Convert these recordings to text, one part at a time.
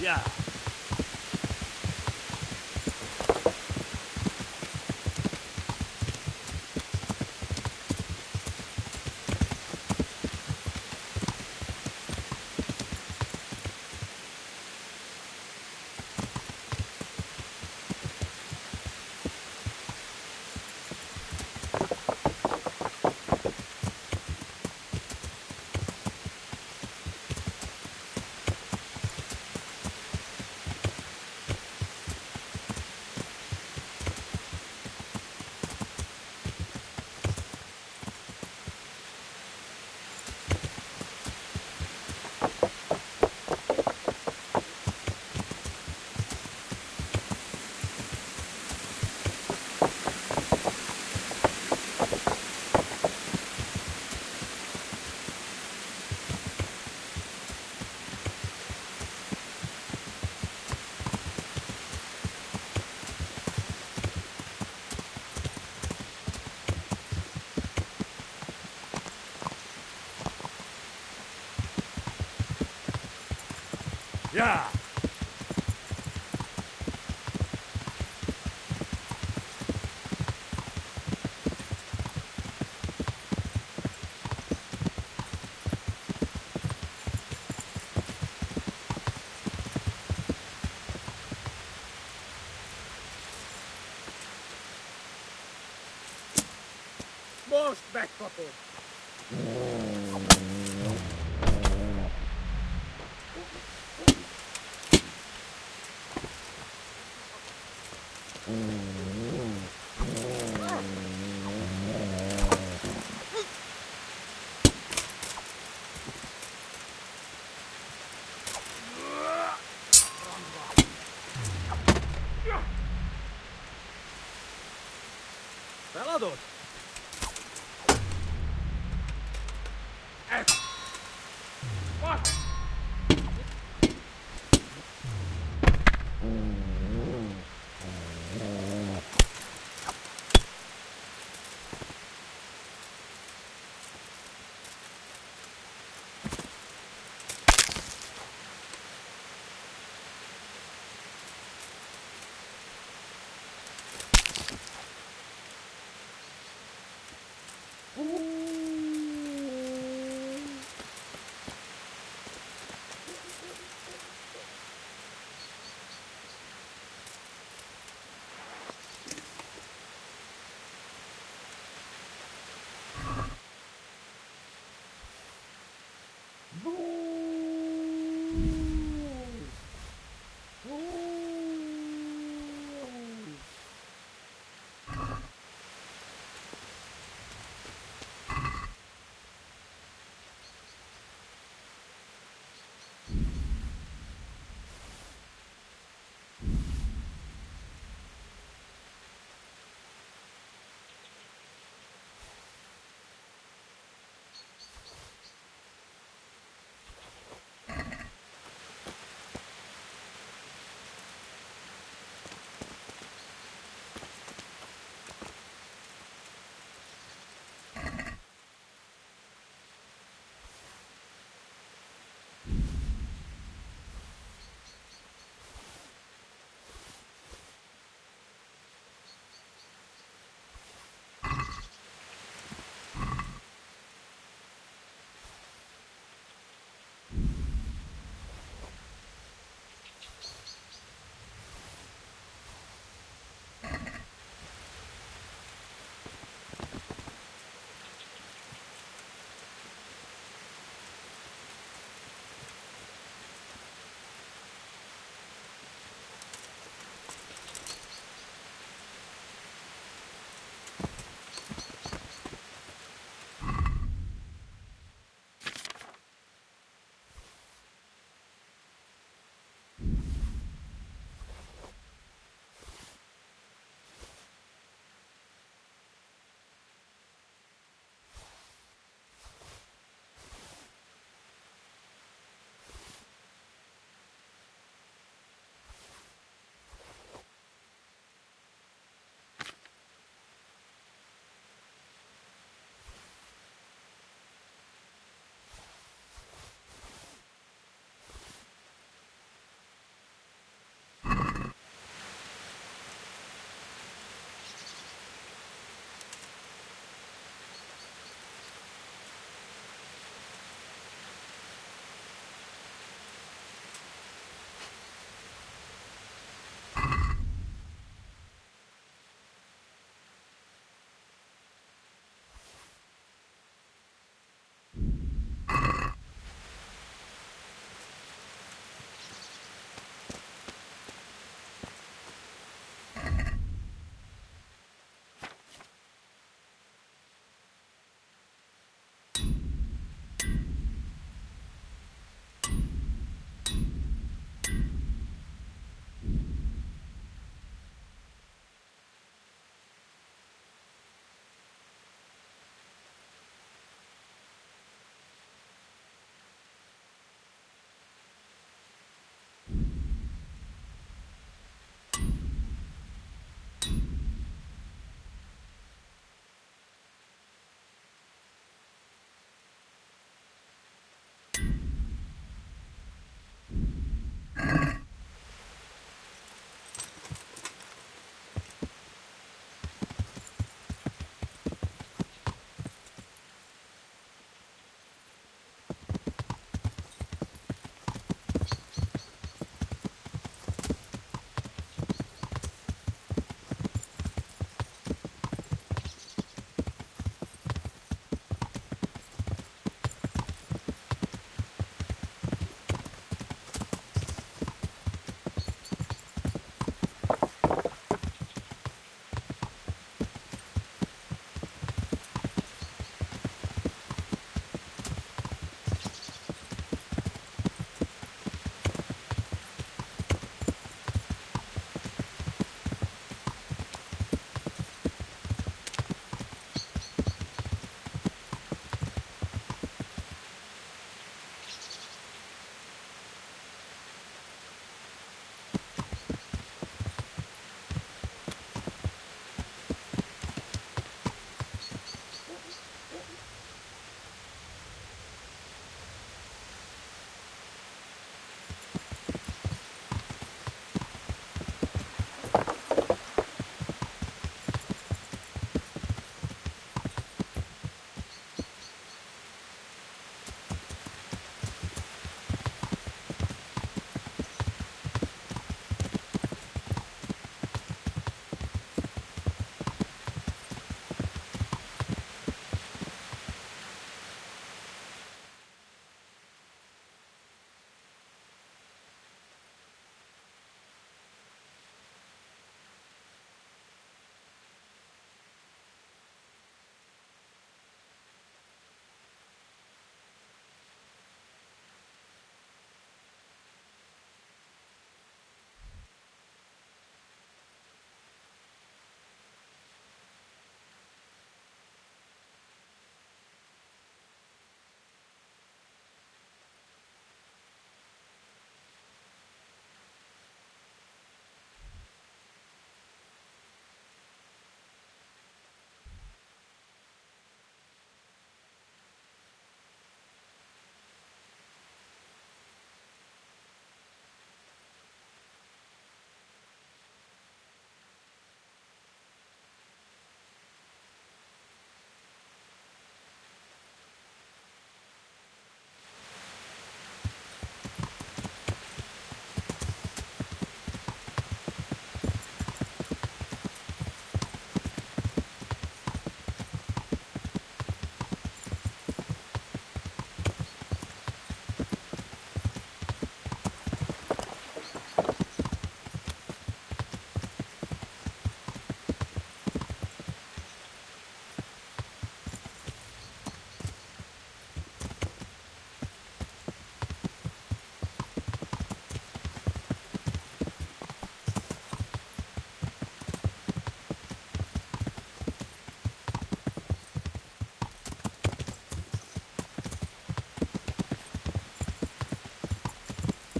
Ja. Ja. Most megkapod! Feladod? Ez! What?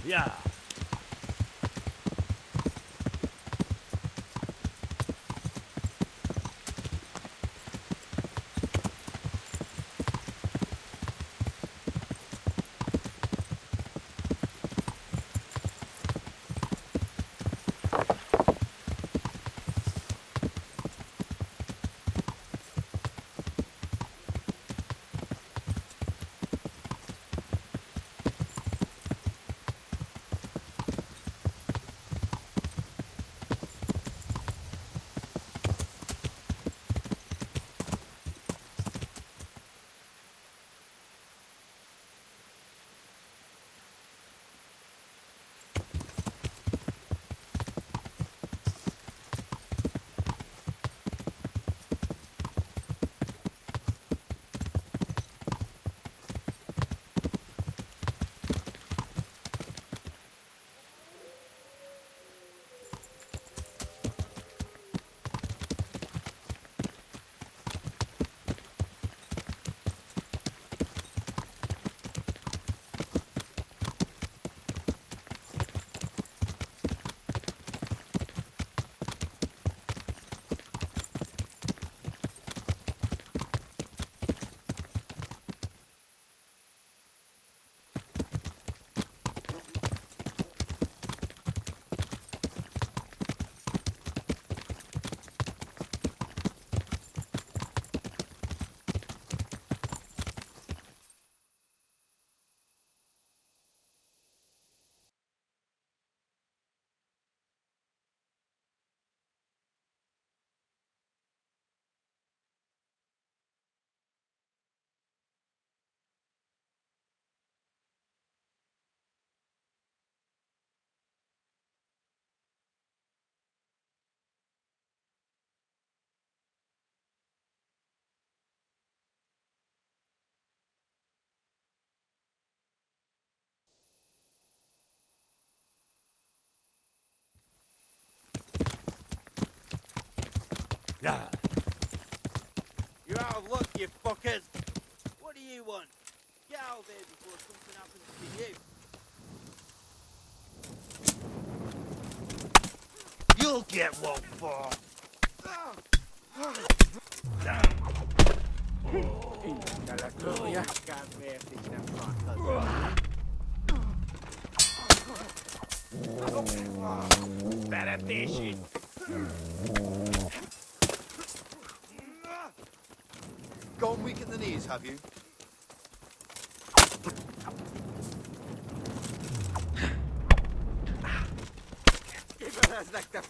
Yeah. Yeah. You're out of luck, you fuckers! What do you want? Get out of here before something happens to you! You'll get one for. Tällä kyllä jähkää veesti sinä katsot. Better fish it. Gone weak in the knees, have you? Kiveläs näktä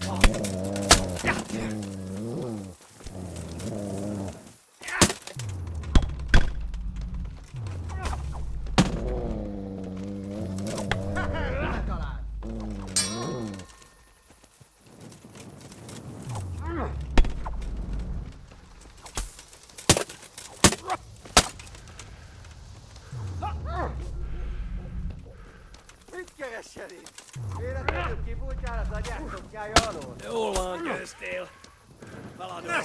Ykkäkässäni. Viedä tytykkiin puikäärä tai jähtukkia jouluun. Joulun köstil. Pelador.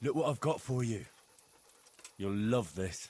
Look what I've got for you. You'll love this.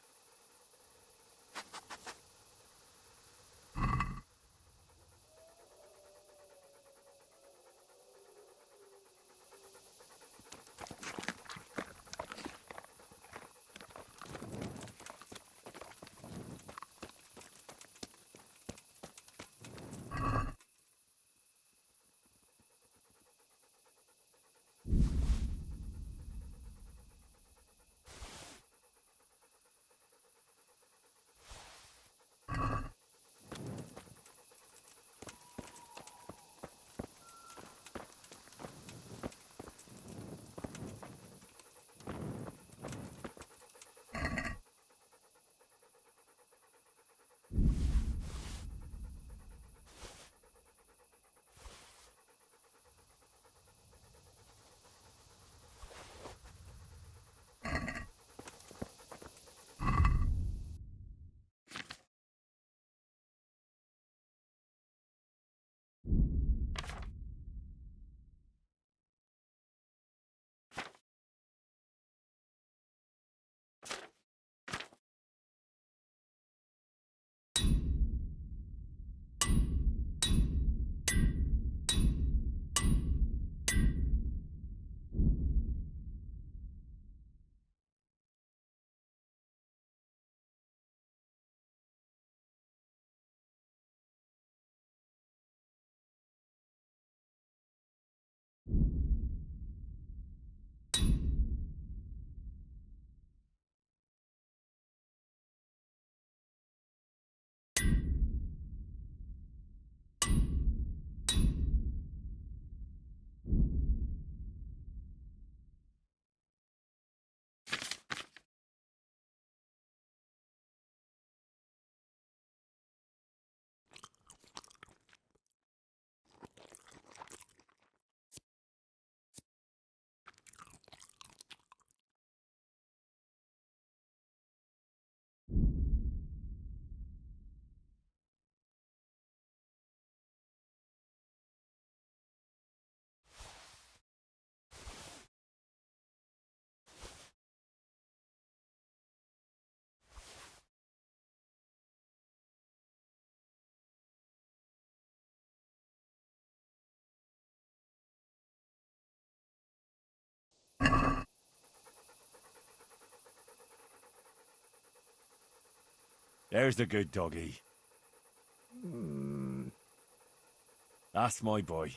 There's the good doggy. That's my boy.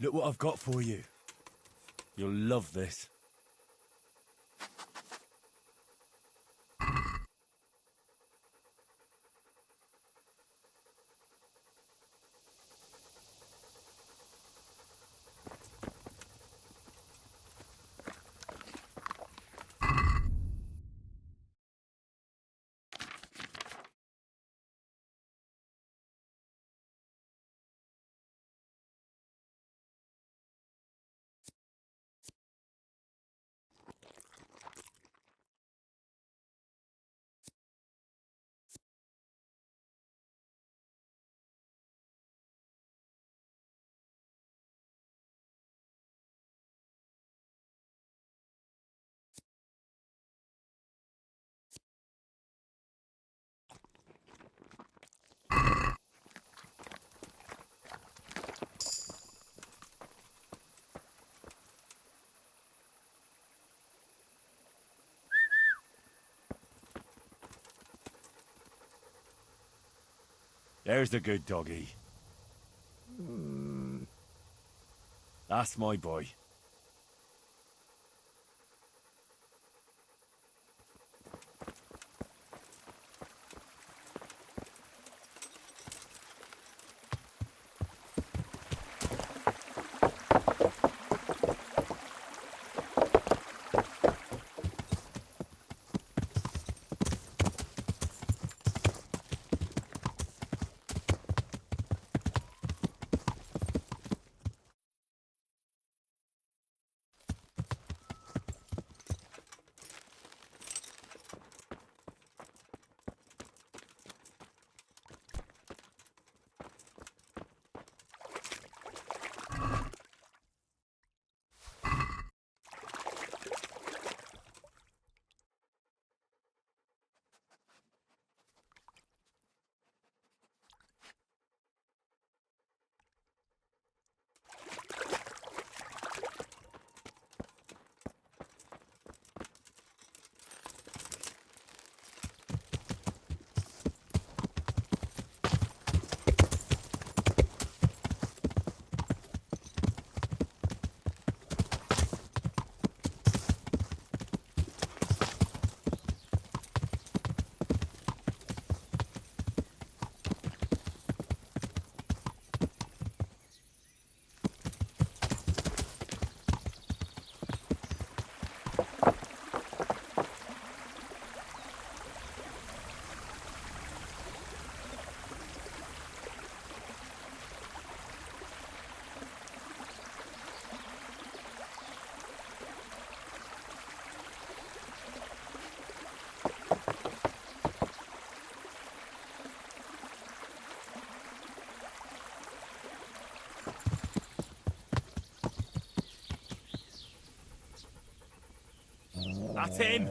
Look what I've got for you. You'll love this. There's the good doggy. That's my boy. That's him.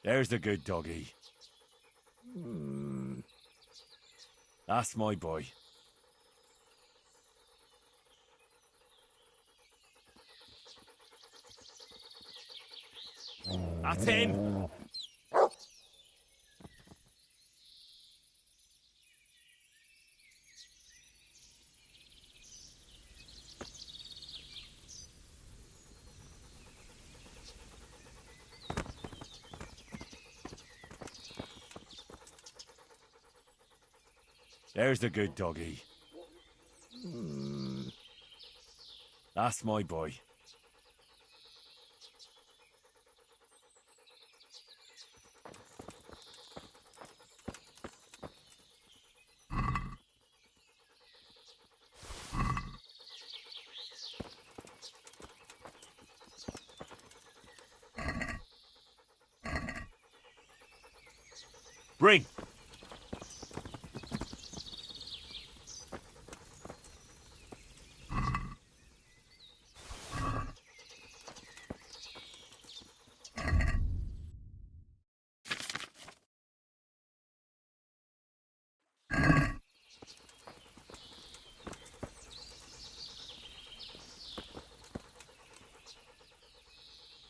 There's the good doggy. That's my boy. That's him. There's the good doggy. That's my boy. Bring.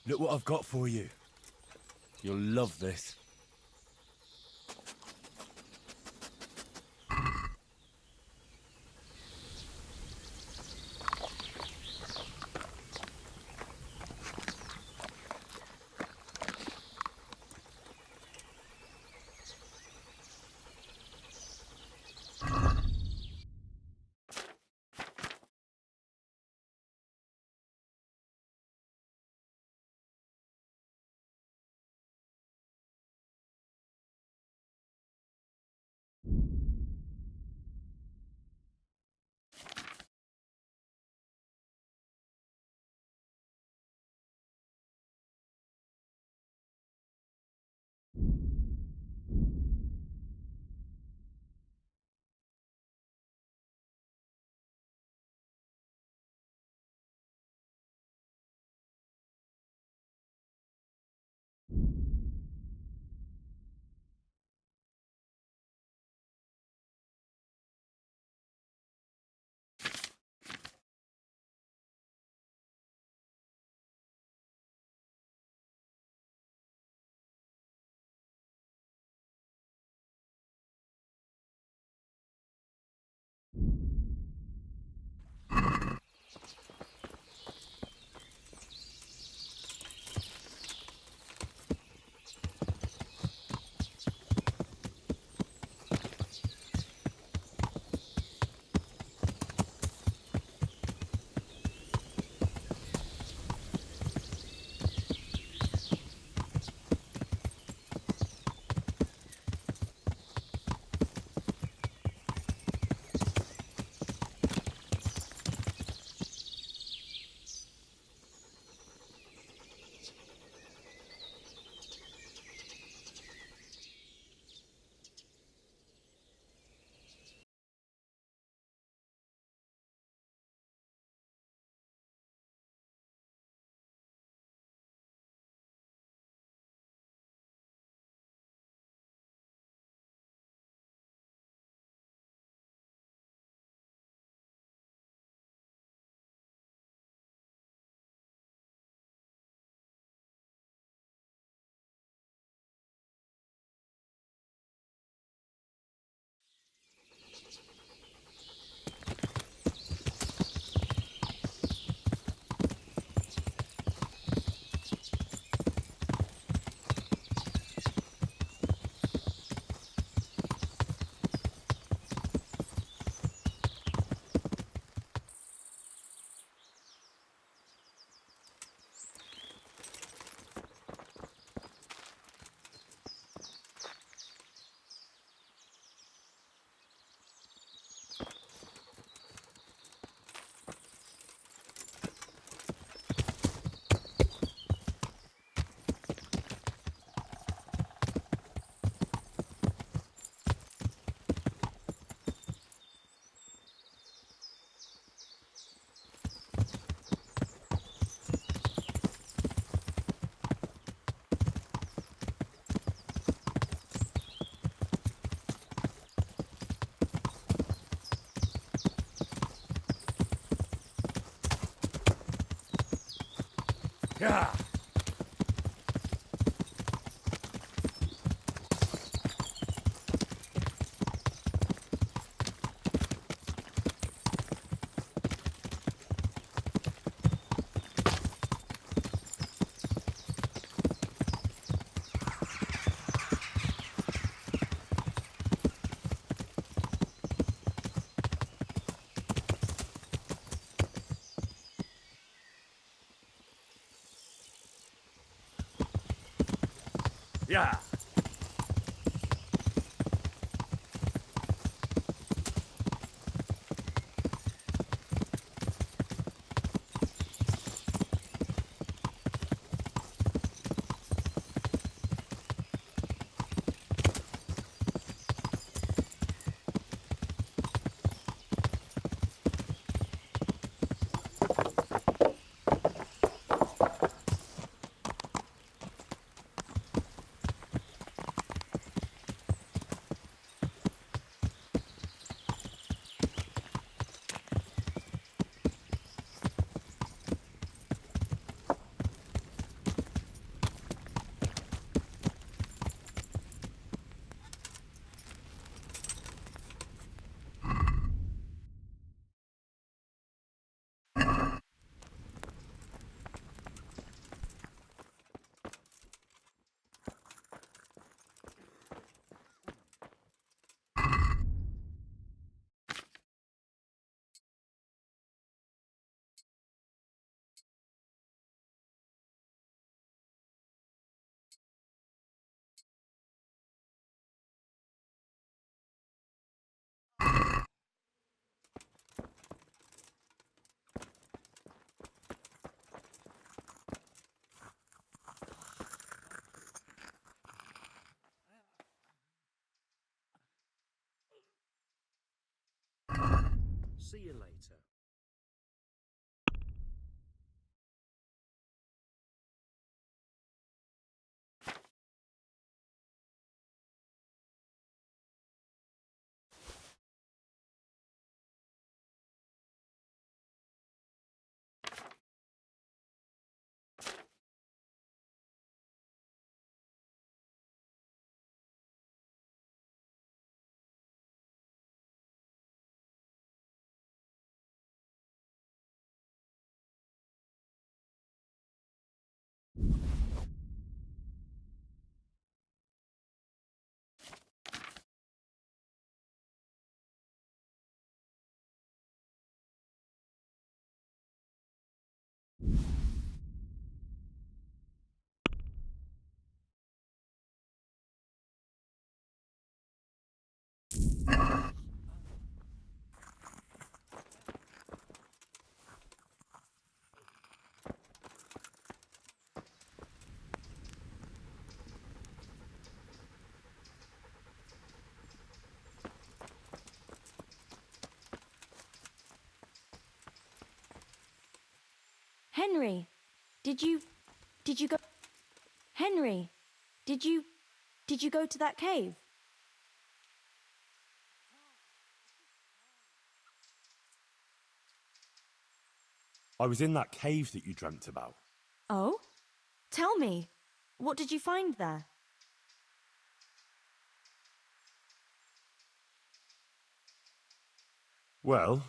Look what I've got for you. You'll love this. Yeah. Yeah. See you later. Henry, did you go? Henry, did you go to that cave? I was in that cave that you dreamt about. Oh? Tell me, what did you find there? Well,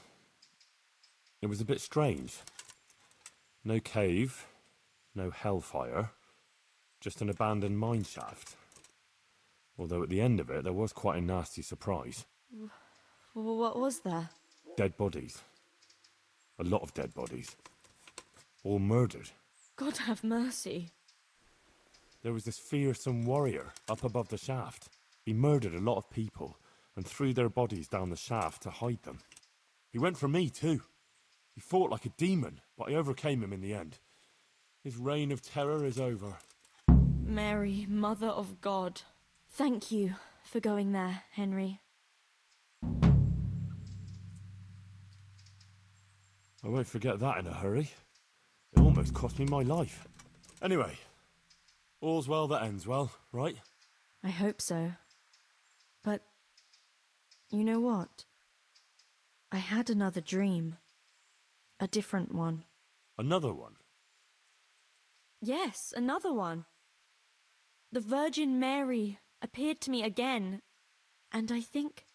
it was a bit strange. No cave, no hellfire, just an abandoned mine shaft. Although at the end of it, there was quite a nasty surprise. What was there? Dead bodies. A lot of dead bodies. All murdered. God have mercy. There was this fearsome warrior up above the shaft. He murdered a lot of people and threw their bodies down the shaft to hide them. He went for me too. He fought like a demon, but I overcame him in the end. His reign of terror is over. Mary, Mother of God. Thank you for going there, Henry. I won't forget that in a hurry. It almost cost me my life. Anyway, all's well that ends well, right? I hope so. But, you know what? I had another dream. A different one. Another one? Yes, another one. The Virgin Mary appeared to me again, and I think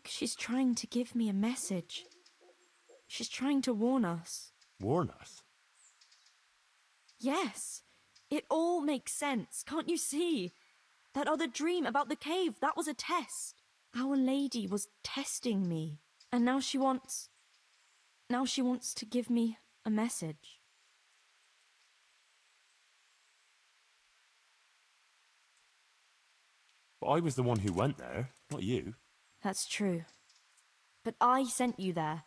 she's trying to give me a message. She's trying to warn us. Warn us? Yes, it all makes sense, can't you see? That other dream about the cave, that was a test. Our Lady was testing me, and now she wants to give me a message. But I was the one who went there, not you. That's true. But I sent you there.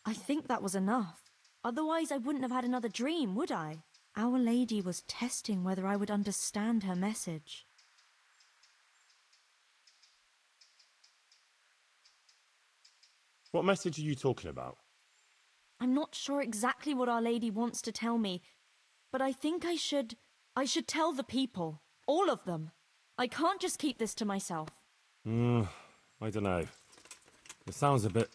I think that was enough. Otherwise, I wouldn't have had another dream, would I? Our Lady was testing whether I would understand her message. What message are you talking about? I'm not sure exactly what Our Lady wants to tell me, but I think I should tell the people. All of them. I can't just keep this to myself. I don't know. It sounds a bit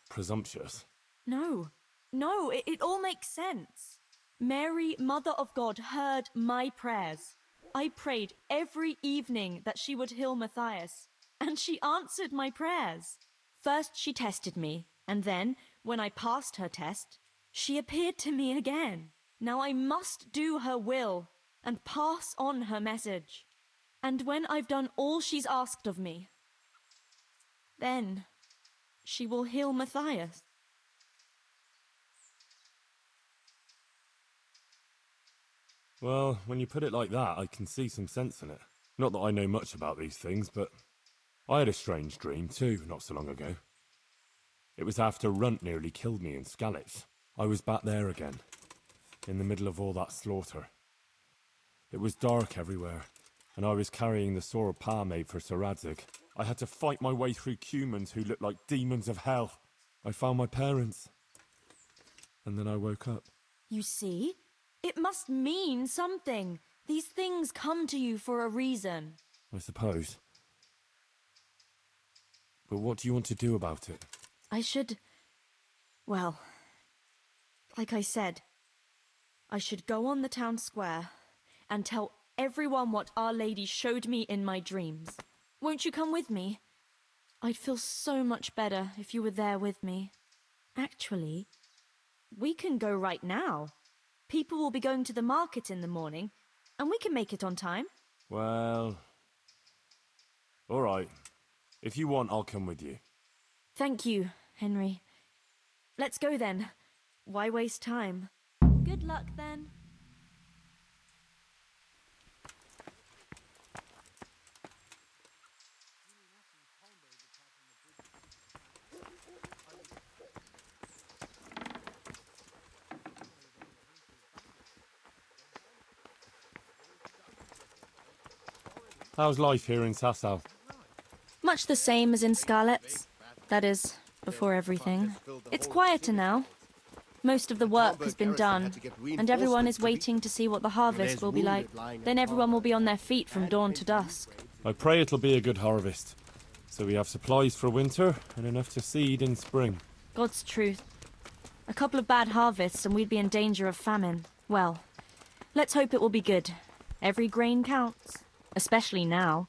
presumptuous. No, it all makes sense. Mary, Mother of God, heard my prayers. I prayed every evening that she would heal Matthias, and she answered my prayers. First she tested me, and then, when I passed her test, she appeared to me again. Now I must do her will and pass on her message. And when I've done all she's asked of me, then she will heal Matthias. Well, when you put it like that, I can see some sense in it. Not that I know much about these things, but I had a strange dream too, not so long ago. It was after Runt nearly killed me in Skalitz. I was back there again, in the middle of all that slaughter. It was dark everywhere, and I was carrying the sword Pa made for Sir Radzig. I had to fight my way through humans who looked like demons of hell. I found my parents, and then I woke up. You see? It must mean something. These things come to you for a reason. I suppose. But what do you want to do about it? Well, like I said, I should go on the town square and tell everyone what Our Lady showed me in my dreams. Won't you come with me? I'd feel so much better if you were there with me. Actually, we can go right now. People will be going to the market in the morning, and we can make it on time. Well, all right. If you want, I'll come with you. Thank you, Henry. Let's go then. Why waste time? Good luck then. How's life here in Sasau? Much the same as in Skalitz. That is, before everything. It's quieter now. Most of the work has been done, and everyone is waiting to see what the harvest will be like. Then everyone will be on their feet from dawn to dusk. I pray it'll be a good harvest, so we have supplies for winter and enough to seed in spring. God's truth. A couple of bad harvests and we'd be in danger of famine. Well, let's hope it will be good. Every grain counts. Especially now,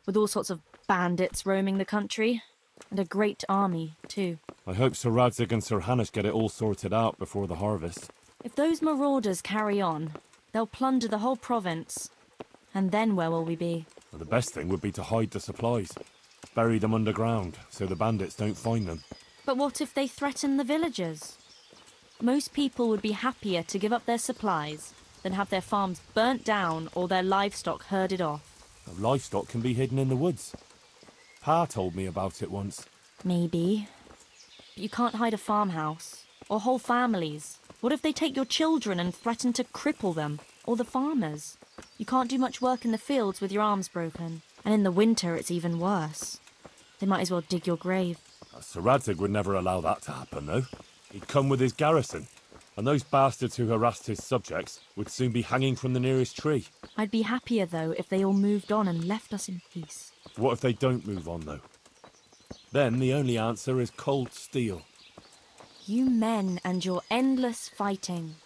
with all sorts of bandits roaming the country. And a great army, too. I hope Sir Radzig and Sir Hanush get it all sorted out before the harvest. If those marauders carry on, they'll plunder the whole province. And then where will we be? Well, the best thing would be to hide the supplies. Bury them underground, so the bandits don't find them. But what if they threaten the villagers? Most people would be happier to give up their supplies than have their farms burnt down or their livestock herded off. The livestock can be hidden in the woods. Pa told me about it once. Maybe. But you can't hide a farmhouse. Or whole families. What if they take your children and threaten to cripple them? Or the farmers? You can't do much work in the fields with your arms broken. And in the winter it's even worse. They might as well dig your grave. Sir Radzig would never allow that to happen, though. He'd come with his garrison. And those bastards who harassed his subjects would soon be hanging from the nearest tree. I'd be happier, though, if they all moved on and left us in peace. What if they don't move on, though? Then the only answer is cold steel. You men and your endless fighting.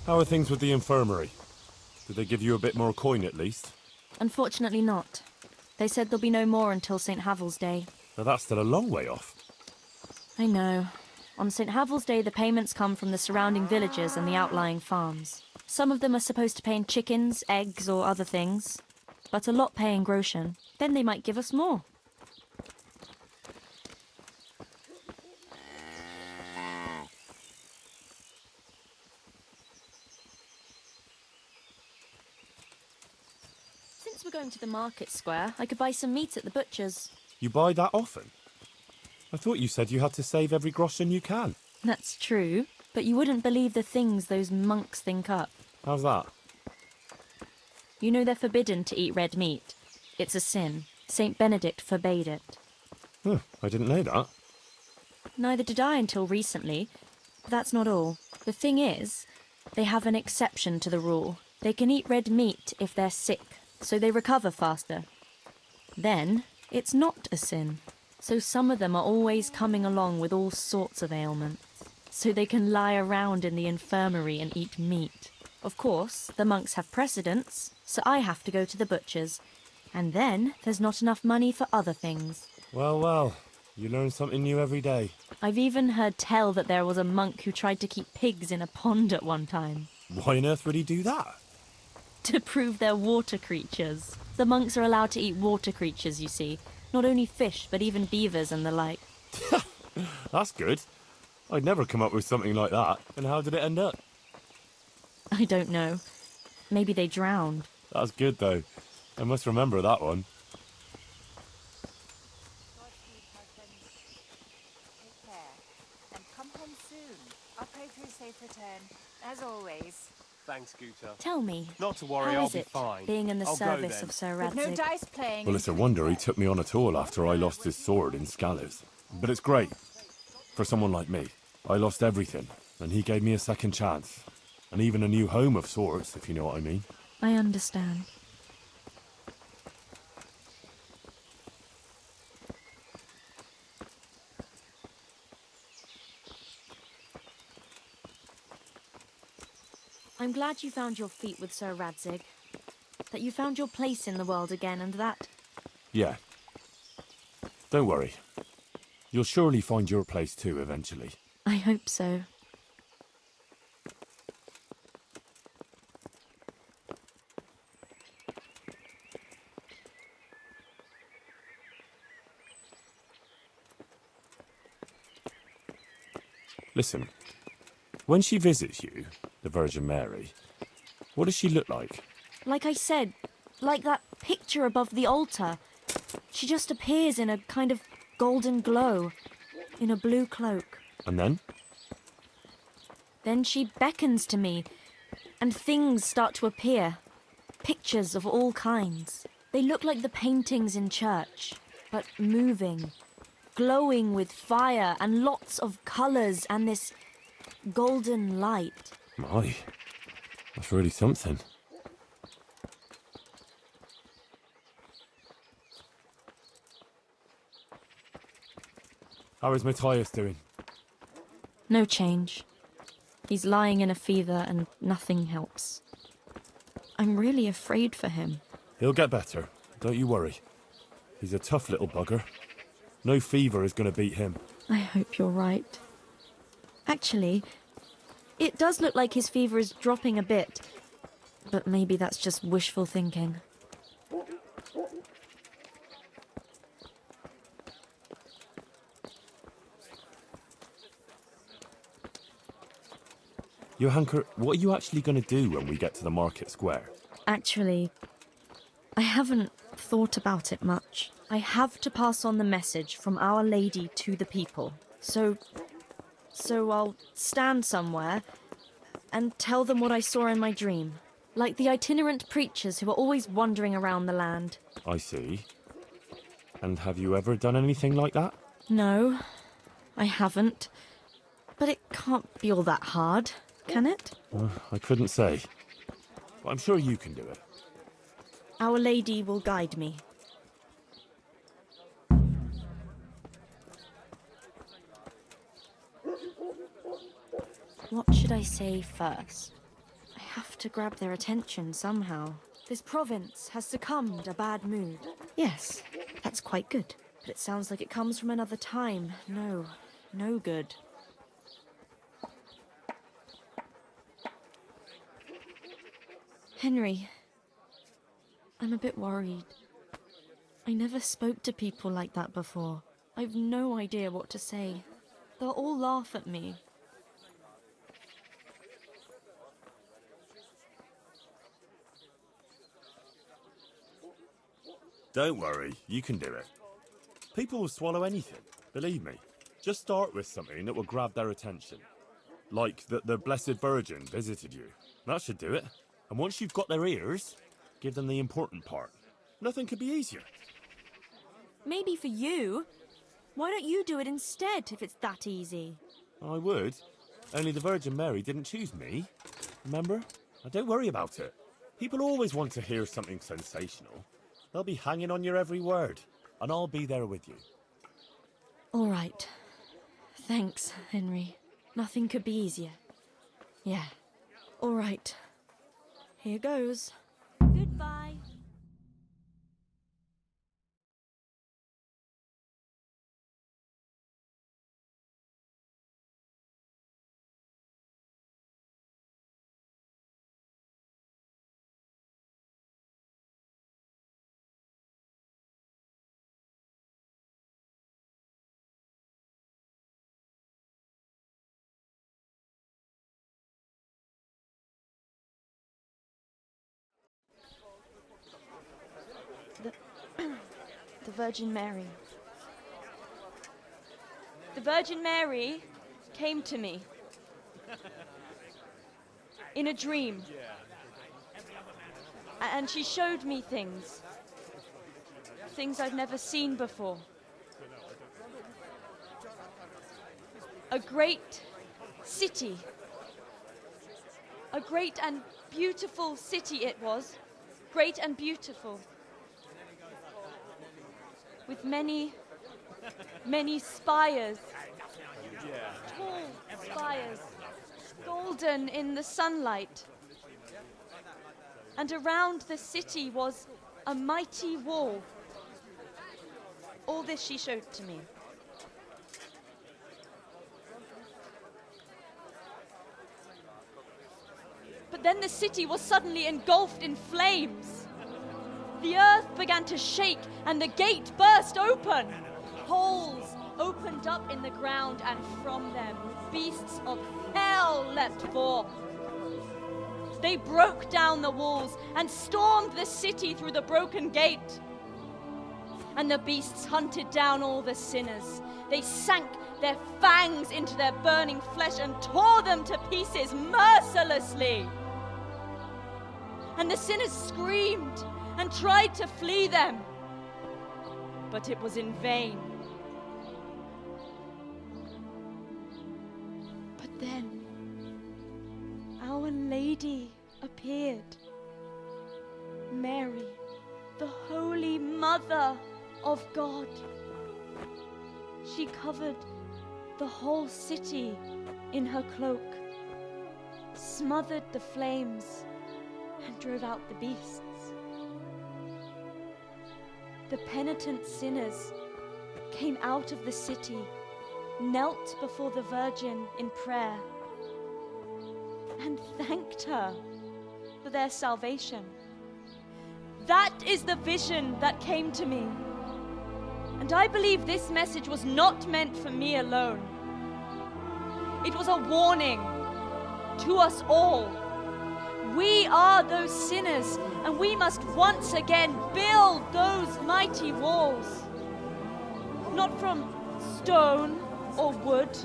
How are things with the infirmary? Did they give you a bit more coin at least? Unfortunately not. They said there'll be no more until St. Havel's Day. Now that's still a long way off. I know. On St. Havel's Day, the payments come from the surrounding villages and the outlying farms. Some of them are supposed to pay in chickens, eggs, or other things, but a lot pay in groschen. Then they might give us more. Since we're going to the market square, I could buy some meat at the butcher's. You buy that often? I thought you said you had to save every groschen you can. That's true, but you wouldn't believe the things those monks think up. How's that? You know they're forbidden to eat red meat. It's a sin. Saint Benedict forbade it. Huh, I didn't know that. Neither did I until recently. But that's not all. The thing is, they have an exception to the rule. They can eat red meat if they're sick, so they recover faster. Then, it's not a sin. So some of them are always coming along with all sorts of ailments. So they can lie around in the infirmary and eat meat. Of course, the monks have precedence, so I have to go to the butcher's. And then there's not enough money for other things. Well, you learn something new every day. I've even heard tell that there was a monk who tried to keep pigs in a pond at one time. Why on earth would he do that? To prove they're water creatures. The monks are allowed to eat water creatures, you see. Not only fish, but even beavers and the like. That's good. I'd never come up with something like that. And how did it end up? I don't know. Maybe they drowned. That's good, though. I must remember that one. Godspeed, husband. Take care. And come home soon. I'll pray for your safe return, as always. Thanks, Guta. Tell me, Not to worry, how I'll is be it, fine. being in the I'll go service then. of Sir With no Radzig? dice playing. Well, it's a wonder he took me on at all after I lost his sword in Scallies. But it's great. For someone like me. I lost everything, and he gave me a second chance. And even a new home of sorts, if you know what I mean. I understand. I'm glad you found your feet with Sir Radzig. That you found your place in the world again, and that... Yeah. Don't worry. You'll surely find your place too, eventually. I hope so. Listen. When she visits you, the Virgin Mary, what does she look like? Like I said, like that picture above the altar. She just appears in a kind of golden glow, in a blue cloak. And then? Then she beckons to me, and things start to appear. Pictures of all kinds. They look like the paintings in church, but moving, glowing with fire and lots of colours and this golden light. My, that's really something. How is Matthias doing? No change. He's lying in a fever and nothing helps. I'm really afraid for him. He'll get better, don't you worry. He's a tough little bugger. No fever is going to beat him. I hope you're right. Actually, it does look like his fever is dropping a bit. But maybe that's just wishful thinking. Johanker, what are you actually going to do when we get to the market square? Actually, I haven't thought about it much. I have to pass on the message from Our Lady to the people. So I'll stand somewhere and tell them what I saw in my dream. Like the itinerant preachers who are always wandering around the land. I see. And have you ever done anything like that? No, I haven't. But it can't be all that hard, can it? I couldn't say. But I'm sure you can do it. Our Lady will guide me. What should I say first? to grab their attention somehow. This province has succumbed a bad mood. Yes, that's quite good. But it sounds like it comes from another time. No, no good. Henry, I'm a bit worried. I never spoke to people like that before. I've no idea what to say. They'll all laugh at me. Don't worry, you can do it. People will swallow anything, believe me. Just start with something that will grab their attention. Like that the Blessed Virgin visited you. That should do it. And once you've got their ears, give them the important part. Nothing could be easier. Maybe for you. Why don't you do it instead, if it's that easy? I would. Only the Virgin Mary didn't choose me. Remember? Now don't worry about it. People always want to hear something sensational. They'll be hanging on your every word. And I'll be there with you. All right. Thanks, Henry. Nothing could be easier. Yeah. All right. Here goes. Goodbye. The Virgin Mary. The Virgin Mary came to me in a dream. And she showed me things. Things I've never seen before. A great city. A great and beautiful city it was. Great and beautiful. With many, many spires. Tall spires, golden in the sunlight. And around the city was a mighty wall. All this she showed to me. But then the city was suddenly engulfed in flames. The earth began to shake and the gate burst open. Holes opened up in the ground and from them beasts of hell leapt forth. They broke down the walls and stormed the city through the broken gate. And the beasts hunted down all the sinners. They sank their fangs into their burning flesh and tore them to pieces mercilessly. And the sinners screamed and tried to flee them, but it was in vain. But then, Our Lady appeared. Mary, the Holy Mother of God. She covered the whole city in her cloak, smothered the flames, and drove out the beasts. The penitent sinners came out of the city, knelt before the Virgin in prayer, and thanked her for their salvation. That is the vision that came to me. And I believe this message was not meant for me alone. It was a warning to us all. We are those sinners, and we must once again build those mighty walls. Not from stone or wood,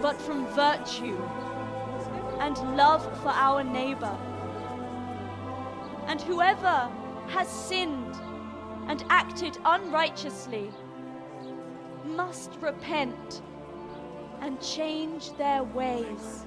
but from virtue and love for our neighbor. And whoever has sinned and acted unrighteously must repent and change their ways.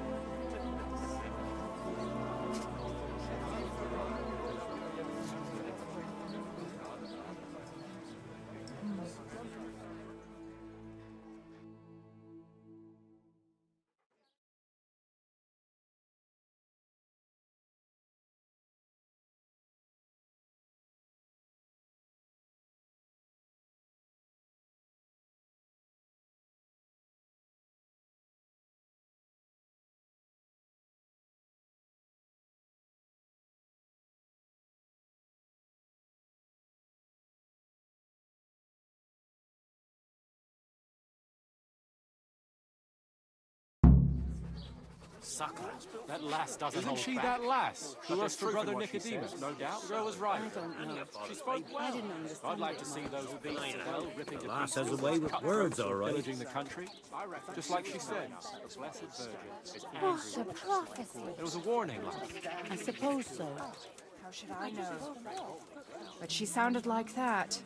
sucker. That lass doesn't Isn't hold she back. that lass But who there's works for truth in Brother what she Nicodemus? says, no doubt. The girl was right. I don't know. She spoke well. I didn't understand I'd like it to see much. those beasts of hell ripping to Lass pieces, has a way with cutthroats words, or all right. pillaging the country. Just like she said, the Blessed Virgin is What angry. a prophecy. There was a warning, lass. I suppose so. How should I know? But she sounded like that.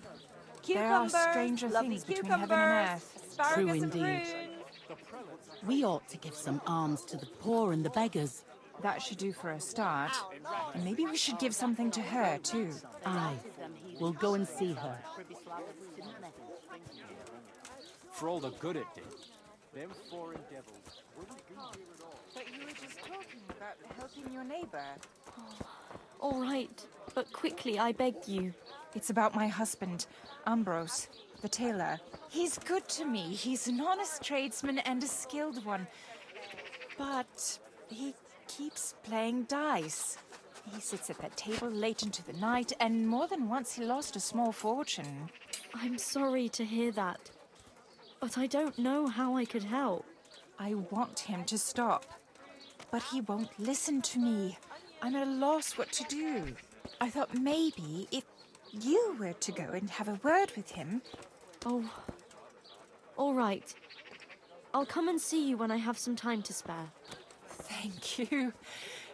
There are Cucumbers, stranger lovely things between cucumbers, heaven and earth. asparagus True and indeed. prunes. We ought to give some alms to the poor and the beggars. That should do for a start. And maybe we should give something to her, too. Aye. We'll go and see her. For all the good it did. Them foreign devils wouldn't be here at all. But you were just talking about helping your neighbor. All right, but quickly, I beg you. It's about my husband, Ambrose, the tailor. He's good to me. He's an honest tradesman and a skilled one. But he keeps playing dice. He sits at that table late into the night, and more than once he lost a small fortune. I'm sorry to hear that, but I don't know how I could help. I want him to stop, but he won't listen to me. I'm at a loss what to do. I thought maybe if you were to go and have a word with him. Oh, all right. I'll come and see you when I have some time to spare. Thank you.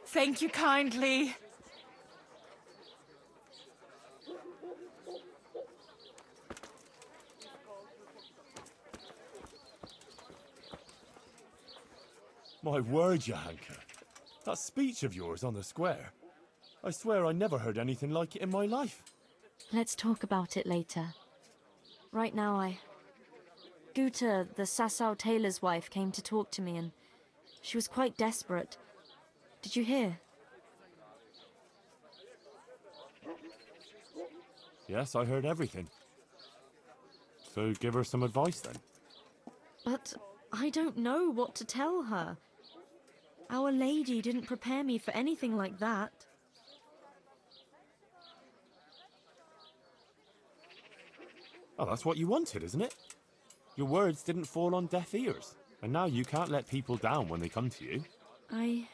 Thank you kindly. My word, Johanka. That speech of yours on the square. I swear I never heard anything like it in my life. Let's talk about it later. Right now, Guta, the Sasau tailor's wife, came to talk to me, and she was quite desperate. Did you hear? Yes, I heard everything. So give her some advice then. But I don't know what to tell her. Our Lady didn't prepare me for anything like that. Oh, that's what you wanted, isn't it? Your words didn't fall on deaf ears, and now you can't let people down when they come to you. I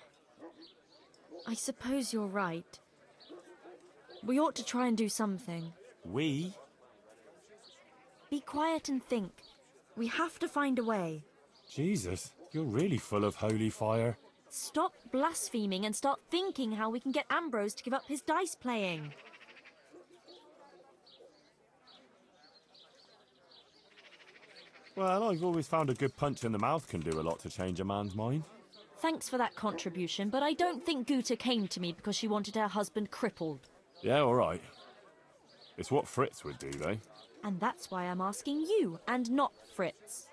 suppose you're right. We ought to try and do something. We? Be quiet and think. We have to find a way. Jesus, you're really full of holy fire. Stop blaspheming and start thinking how we can get Ambrose to give up his dice playing. Well, I've always found a good punch in the mouth can do a lot to change a man's mind. Thanks for that contribution, but I don't think Guta came to me because she wanted her husband crippled. Yeah, all right. It's what Fritz would do, though. And that's why I'm asking you, and not Fritz.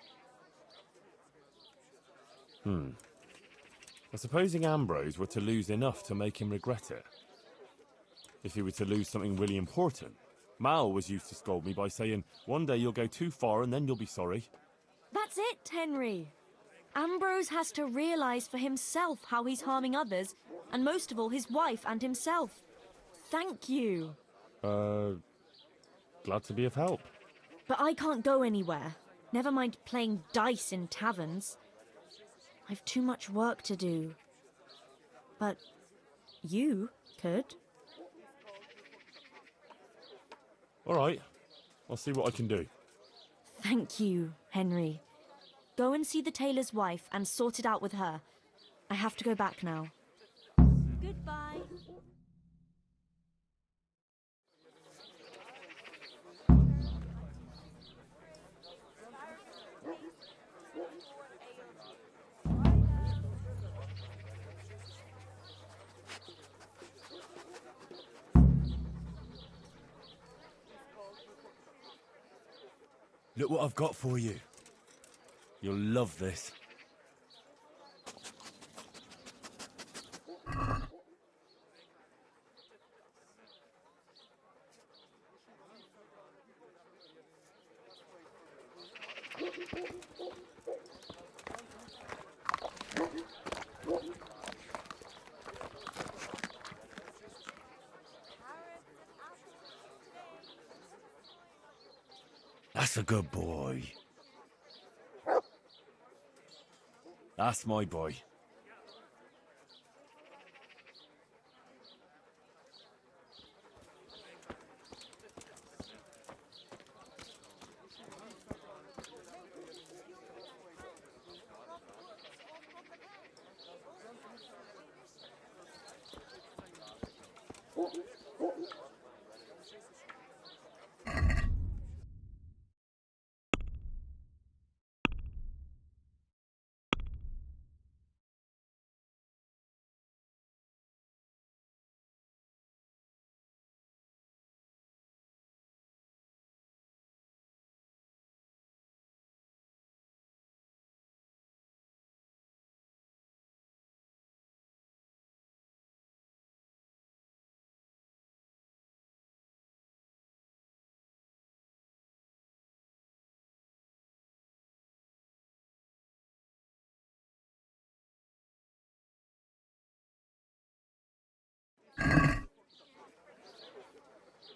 Supposing Ambrose were to lose enough to make him regret it. If he were to lose something really important. Mal was used to scold me by saying, one day you'll go too far and then you'll be sorry. That's it, Henry. Ambrose has to realize for himself how he's harming others, and most of all his wife and himself. Thank you. Glad to be of help. But I can't go anywhere. Never mind playing dice in taverns. I've too much work to do. But you could. All right. I'll see what I can do. Thank you, Henry. Go and see the tailor's wife and sort it out with her. I have to go back now. Goodbye. Look what I've got for you. You'll love this. That's a good boy. That's my boy.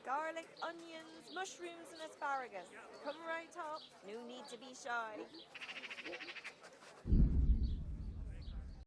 Garlic, onions, mushrooms and asparagus. Come right up. No need to be shy.